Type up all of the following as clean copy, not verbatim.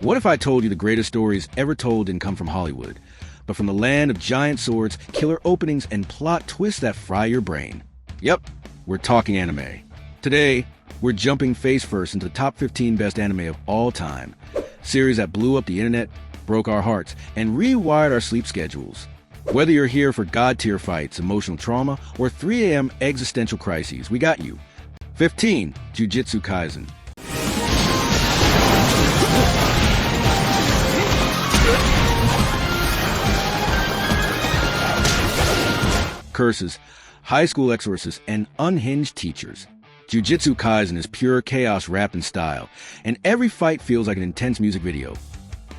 What if I told you the greatest stories ever told didn't come from Hollywood, but from the land of giant swords, killer openings, and plot twists that fry your brain? Yep, we're talking anime. Today, we're jumping face first into the top 15 best anime of all time. Series that blew up the internet, broke our hearts, and rewired our sleep schedules. Whether you're here for god-tier fights, emotional trauma, or 3 a.m. existential crises, we got you. 15. Jujutsu Kaisen. Curses, high school exorcists, and unhinged teachers. Jujutsu Kaisen is pure chaos wrapped in style, and every fight feels like an intense music video,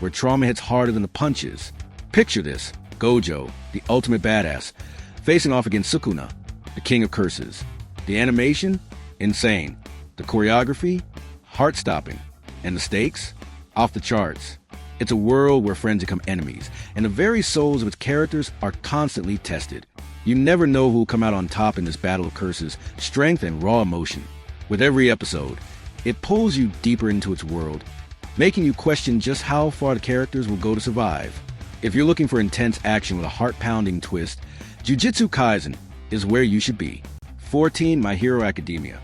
where trauma hits harder than the punches. Picture this: Gojo, the ultimate badass, facing off against Sukuna, the king of curses. The animation? Insane. The choreography? Heart-stopping. And the stakes? Off the charts. It's a world where friends become enemies, and the very souls of its characters are constantly tested. You never know who will come out on top in this battle of curses, strength, and raw emotion. With every episode, it pulls you deeper into its world, making you question just how far the characters will go to survive. If you're looking for intense action with a heart-pounding twist, Jujutsu Kaisen is where you should be. 14. My Hero Academia.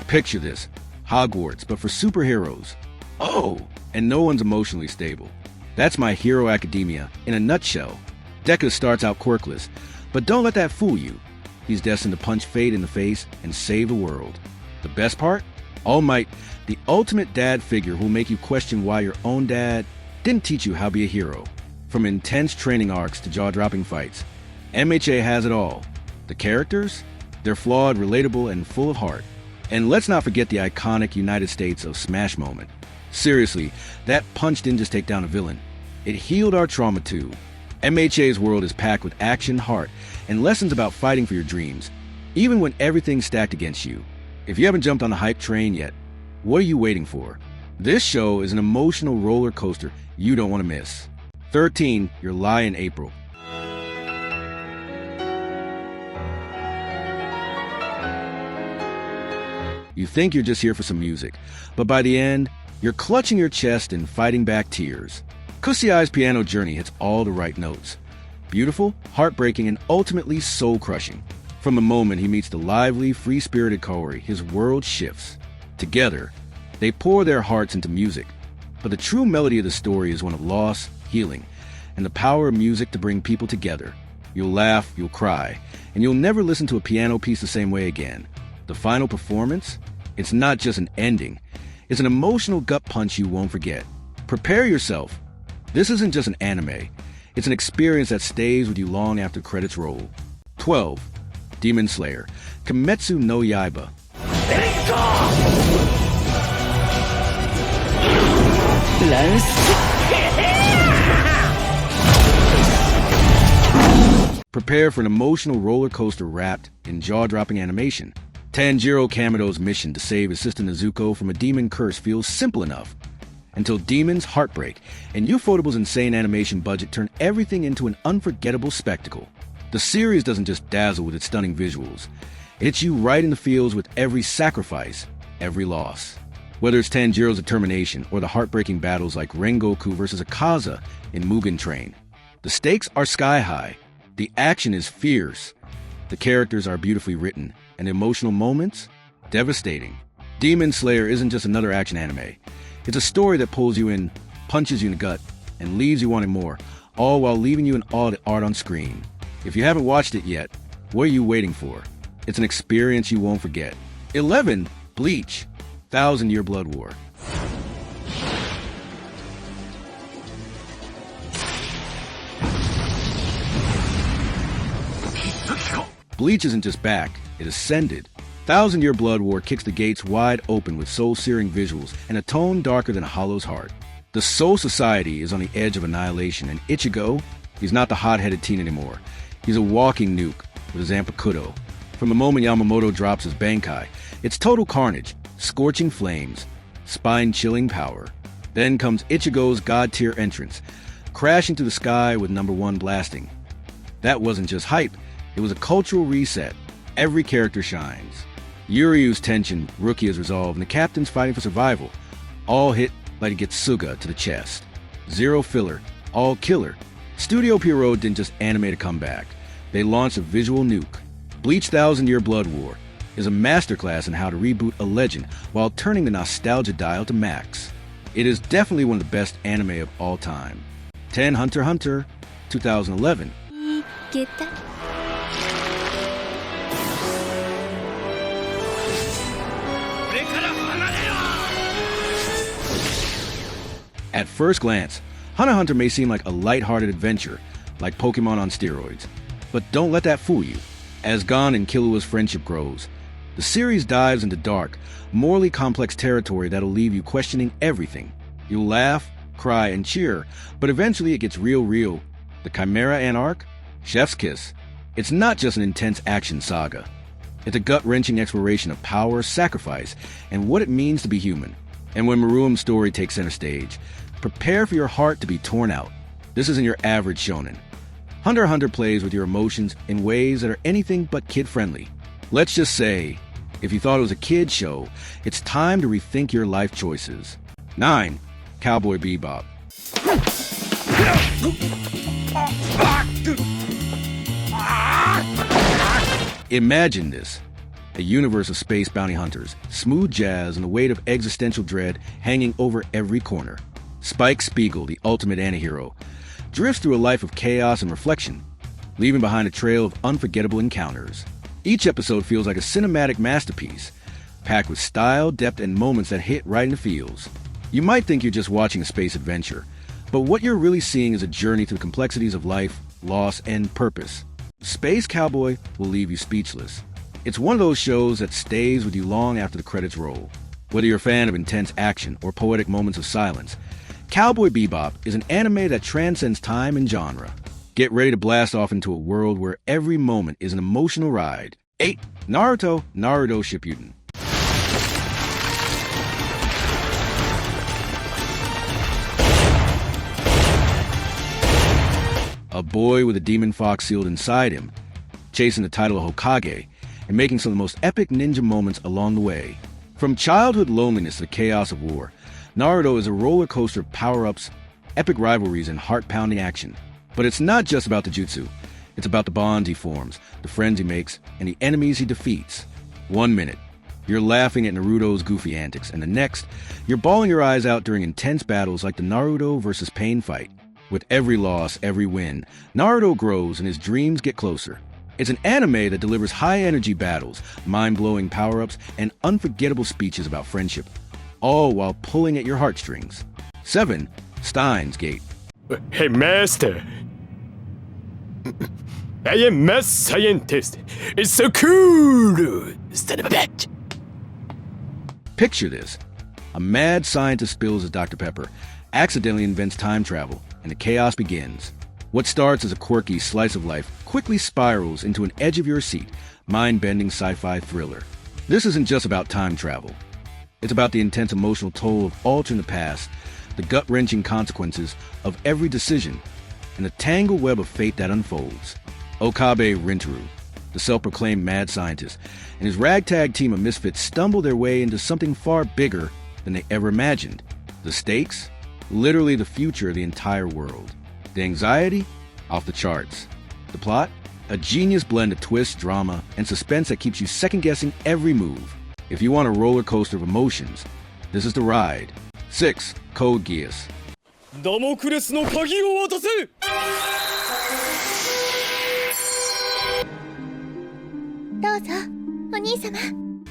Picture this: Hogwarts, but for superheroes. Oh, and no one's emotionally stable. That's My Hero Academia in a nutshell. Deku starts out quirkless, but don't let that fool you. He's destined to punch fate in the face and save the world. The best part? All Might, the ultimate dad figure who'll make you question why your own dad didn't teach you how to be a hero. From intense training arcs to jaw-dropping fights, MHA has it all. The characters? They're flawed, relatable, and full of heart. And let's not forget the iconic United States of Smash moment. Seriously, that punch didn't just take down a villain. It healed our trauma too. MHA's world is packed with action, heart, and lessons about fighting for your dreams, even when everything's stacked against you. If you haven't jumped on the hype train yet, what are you waiting for? This show is an emotional roller coaster you don't want to miss. 13. Your Lie in April. You think you're just here for some music, but by the end, you're clutching your chest and fighting back tears. Kusui's piano journey hits all the right notes. Beautiful, heartbreaking, and ultimately soul-crushing. From the moment he meets the lively, free-spirited Kaori, his world shifts. Together, they pour their hearts into music. But the true melody of the story is one of loss, healing, and the power of music to bring people together. You'll laugh, you'll cry, and you'll never listen to a piano piece the same way again. The final performance? It's not just an ending. It's an emotional gut punch you won't forget. Prepare yourself. This isn't just an anime. It's an experience that stays with you long after credits roll. 12. Demon Slayer. Kimetsu no Yaiba. Prepare for an emotional roller coaster wrapped in jaw-dropping animation. Tanjiro Kamado's mission to save his sister Nezuko from a demon curse feels simple enough, until demons, heartbreak, and Ufotable's insane animation budget turn everything into an unforgettable spectacle. The series doesn't just dazzle with its stunning visuals. It hits you right in the feels with every sacrifice, every loss. Whether it's Tanjiro's determination or the heartbreaking battles like Rengoku versus Akaza in Mugen Train, the stakes are sky high. The action is fierce. The characters are beautifully written, and the emotional moments, devastating. Demon Slayer isn't just another action anime. It's a story that pulls you in, punches you in the gut, and leaves you wanting more, all while leaving you in awe at the art on screen. If you haven't watched it yet, what are you waiting for? It's an experience you won't forget. 11. Bleach. 1,000-Year Blood War. Bleach isn't just back, it ascended. 1,000-Year Blood War kicks the gates wide open with soul-searing visuals and a tone darker than Hollow's heart. The Soul Society is on the edge of annihilation, and Ichigo, he's not the hot-headed teen anymore. He's a walking nuke with his Zanpakuto. From the moment Yamamoto drops his Bankai, it's total carnage, scorching flames, spine-chilling power. Then comes Ichigo's god-tier entrance, crashing through the sky with number 1 blasting. That wasn't just hype, it was a cultural reset. Every character shines. Yuryu's tension, Rukia's resolve, and the captain's fighting for survival all hit like it gets Suga to the chest. Zero filler, all killer. Studio Pierrot didn't just animate a comeback. They launched a visual nuke. Bleach Thousand Year Blood War is a masterclass in how to reboot a legend while turning the nostalgia dial to max. It is definitely one of the best anime of all time. 10 Hunter x Hunter, 2011. Get that? At first glance, Hunter x Hunter may seem like a light-hearted adventure, like Pokemon on steroids. But don't let that fool you. As Gon and Killua's friendship grows, the series dives into dark, morally complex territory that'll leave you questioning everything. You'll laugh, cry, and cheer, but eventually it gets real. The Chimera Ant arc? Chef's kiss. It's not just an intense action saga. It's a gut-wrenching exploration of power, sacrifice, and what it means to be human. And when Meruem's story takes center stage, prepare for your heart to be torn out. This isn't your average shonen. Hunter x Hunter plays with your emotions in ways that are anything but kid-friendly. Let's just say, if you thought it was a kid's show, it's time to rethink your life choices. 9. Cowboy Bebop. Imagine this. A universe of space bounty hunters, smooth jazz, and the weight of existential dread hanging over every corner. Spike Spiegel, the ultimate antihero, drifts through a life of chaos and reflection, leaving behind a trail of unforgettable encounters. Each episode feels like a cinematic masterpiece, packed with style, depth, and moments that hit right in the feels. You might think you're just watching a space adventure, but what you're really seeing is a journey through the complexities of life, loss, and purpose. Space Cowboy will leave you speechless. It's one of those shows that stays with you long after the credits roll. Whether you're a fan of intense action or poetic moments of silence, Cowboy Bebop is an anime that transcends time and genre. Get ready to blast off into a world where every moment is an emotional ride. 8. Naruto Shippuden. A boy with a demon fox sealed inside him, chasing the title of Hokage, and making some of the most epic ninja moments along the way. From childhood loneliness to the chaos of war, Naruto is a roller coaster of power-ups, epic rivalries, and heart-pounding action. But it's not just about the jutsu. It's about the bonds he forms, the friends he makes, and the enemies he defeats. 1 minute, you're laughing at Naruto's goofy antics, and the next, you're bawling your eyes out during intense battles like the Naruto vs. Pain fight. With every loss, every win, Naruto grows and his dreams get closer. It's an anime that delivers high-energy battles, mind-blowing power-ups, and unforgettable speeches about friendship, all while pulling at your heartstrings. 7. Steins Gate. Hey, Master. I am mad scientist. It's so cool. Son of a bitch. Picture this. A mad scientist spills his Dr. Pepper, accidentally invents time travel, and the chaos begins. What starts as a quirky slice of life quickly spirals into an edge-of-your-seat, mind-bending sci-fi thriller. This isn't just about time travel. It's about the intense emotional toll of altering the past, the gut-wrenching consequences of every decision, and the tangled web of fate that unfolds. Okabe Rintaro, the self-proclaimed mad scientist, and his ragtag team of misfits stumble their way into something far bigger than they ever imagined. The stakes? Literally the future of the entire world. The anxiety? Off the charts. The plot? A genius blend of twist, drama, and suspense that keeps you second-guessing every move. If you want a roller coaster of emotions, this is the ride. 6. Code Geass. ダモクレスの鍵を渡せ。どうぞ、お兄様。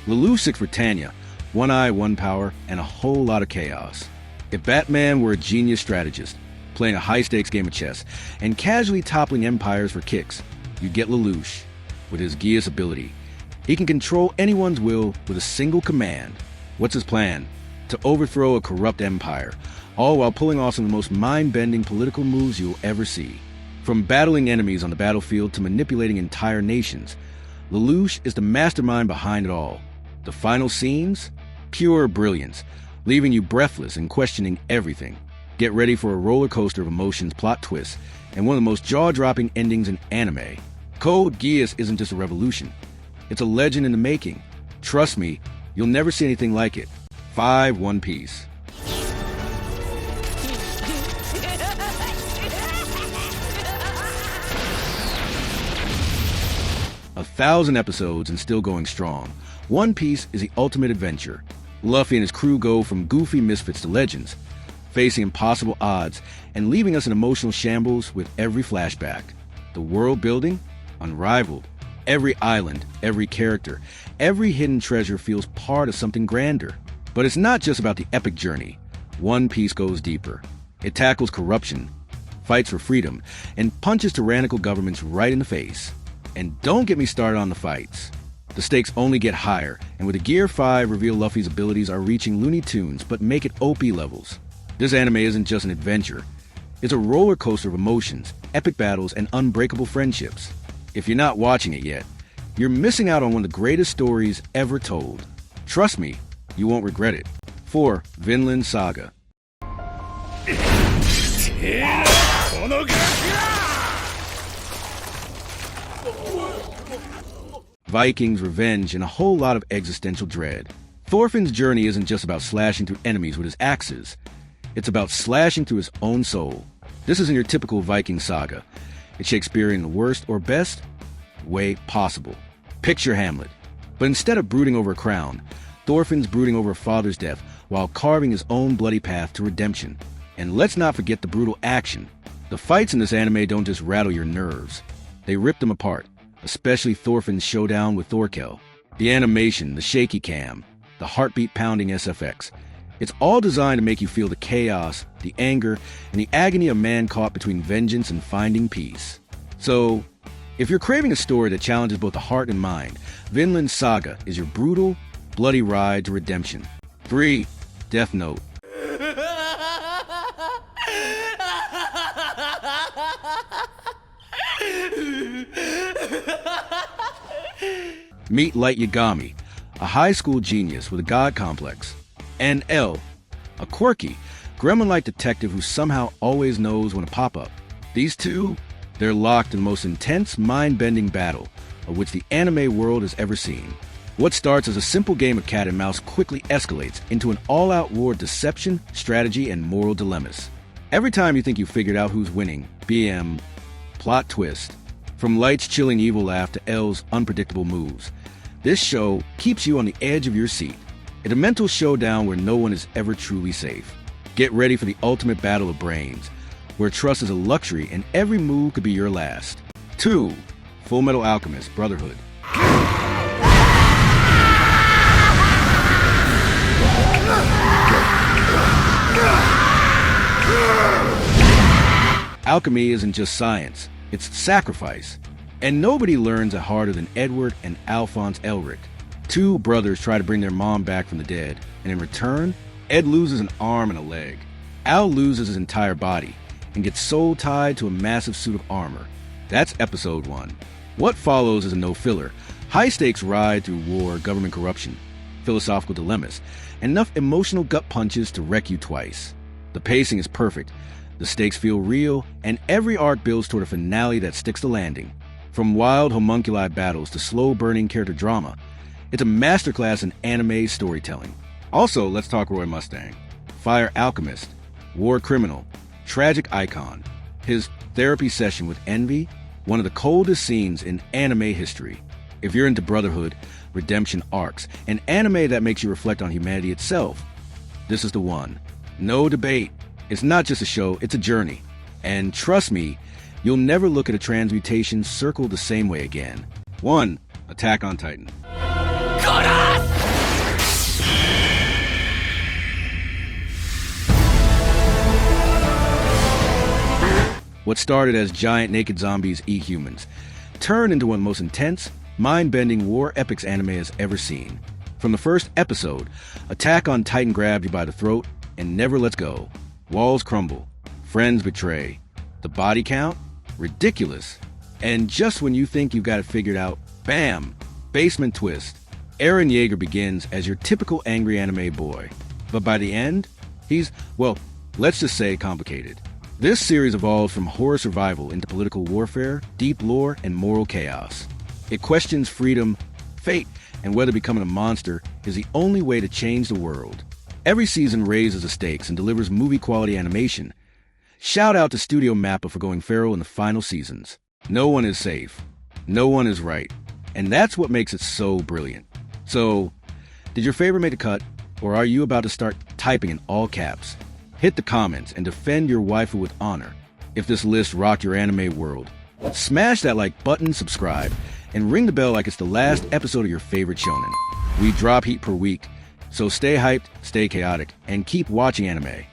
Lelouch 6 Britannia, one eye, one power, and a whole lot of chaos. If Batman were a genius strategist, playing a high-stakes game of chess, and casually toppling empires for kicks, you'd get Lelouch. With his Geass ability, he can control anyone's will with a single command. What's his plan? To overthrow a corrupt empire, all while pulling off some of the most mind-bending political moves you'll ever see. From battling enemies on the battlefield to manipulating entire nations, Lelouch is the mastermind behind it all. The final scenes? Pure brilliance, leaving you breathless and questioning everything. Get ready for a roller coaster of emotions, plot twists, and one of the most jaw-dropping endings in anime. Code Geass isn't just a revolution. It's a legend in the making. Trust me, you'll never see anything like it. 5 One Piece. A 1,000 episodes and still going strong. One Piece is the ultimate adventure. Luffy and his crew go from goofy misfits to legends, facing impossible odds and leaving us in emotional shambles with every flashback. The world building? Unrivaled. Every island, every character, every hidden treasure feels part of something grander. But it's not just about the epic journey. One Piece goes deeper. It tackles corruption, fights for freedom, and punches tyrannical governments right in the face. And don't get me started on the fights. The stakes only get higher, and with the Gear 5 reveal Luffy's abilities are reaching Looney Tunes, but make it OP levels. This anime isn't just an adventure. It's a roller coaster of emotions, epic battles, and unbreakable friendships. If you're not watching it yet, you're missing out on one of the greatest stories ever told. Trust me, you won't regret it. 4 Vinland Saga. Vikings, revenge, and a whole lot of existential dread. Thorfinn's journey isn't just about slashing through enemies with his axes. It's about slashing through his own soul. This isn't your typical Viking saga. It's Shakespearean the worst or best way possible. Picture Hamlet. But instead of brooding over a crown, Thorfinn's brooding over a father's death while carving his own bloody path to redemption. And let's not forget the brutal action. The fights in this anime don't just rattle your nerves. They rip them apart, especially Thorfinn's showdown with Thorkel. The animation, the shaky cam, the heartbeat-pounding SFX. It's all designed to make you feel the chaos, the anger, and the agony of man caught between vengeance and finding peace. So, if you're craving a story that challenges both the heart and mind, Vinland Saga is your brutal, bloody ride to redemption. 3 Death Note. Meet Light Yagami, a high school genius with a god complex, and L, a quirky, gremlin-like detective who somehow always knows when to pop up. These two, they're locked in the most intense, mind-bending battle of which the anime world has ever seen. What starts as a simple game of cat and mouse quickly escalates into an all-out war of deception, strategy, and moral dilemmas. Every time you think you've figured out who's winning, BM, plot twist. From Light's chilling evil laugh to L's unpredictable moves, this show keeps you on the edge of your seat. In a mental showdown where no one is ever truly safe. Get ready for the ultimate battle of brains, where trust is a luxury and every move could be your last. 2 Full Metal Alchemist Brotherhood. Alchemy isn't just science, it's sacrifice. And nobody learns it harder than Edward and Alphonse Elric. 2 brothers try to bring their mom back from the dead, and in return, Ed loses an arm and a leg. Al loses his entire body, and gets soul tied to a massive suit of armor. That's episode 1. What follows is a no-filler, high-stakes ride through war, government corruption, philosophical dilemmas, and enough emotional gut punches to wreck you twice. The pacing is perfect, the stakes feel real, and every arc builds toward a finale that sticks the landing. From wild homunculi battles to slow-burning character drama, it's a masterclass in anime storytelling. Also, let's talk Roy Mustang. Fire Alchemist, war criminal, tragic icon. His therapy session with Envy, one of the coldest scenes in anime history. If you're into brotherhood, redemption arcs, and anime that makes you reflect on humanity itself, this is the one. No debate. It's not just a show, it's a journey. And trust me, you'll never look at a transmutation circle the same way again. 1 Attack on Titan. What started as giant naked zombies eat humans turned into one of the most intense, mind-bending war epics anime has ever seen. From the first episode, Attack on Titan grabs you by the throat and never lets go. Walls crumble, friends betray, the body count? Ridiculous. And just when you think you've got it figured out, bam! Basement twist. Eren Yeager begins as your typical angry anime boy. But by the end, he's, well, let's just say complicated. This series evolved from horror survival into political warfare, deep lore, and moral chaos. It questions freedom, fate, and whether becoming a monster is the only way to change the world. Every season raises the stakes and delivers movie-quality animation. Shout out to Studio Mappa for going feral in the final seasons. No one is safe. No one is right. And that's what makes it so brilliant. So, did your favorite make the cut? Or are you about to start typing in all caps? Hit the comments and defend your waifu with honor. If this list rocked your anime world, smash that like button, subscribe, and ring the bell like it's the last episode of your favorite shonen. We drop heat per week, so stay hyped, stay chaotic, and keep watching anime.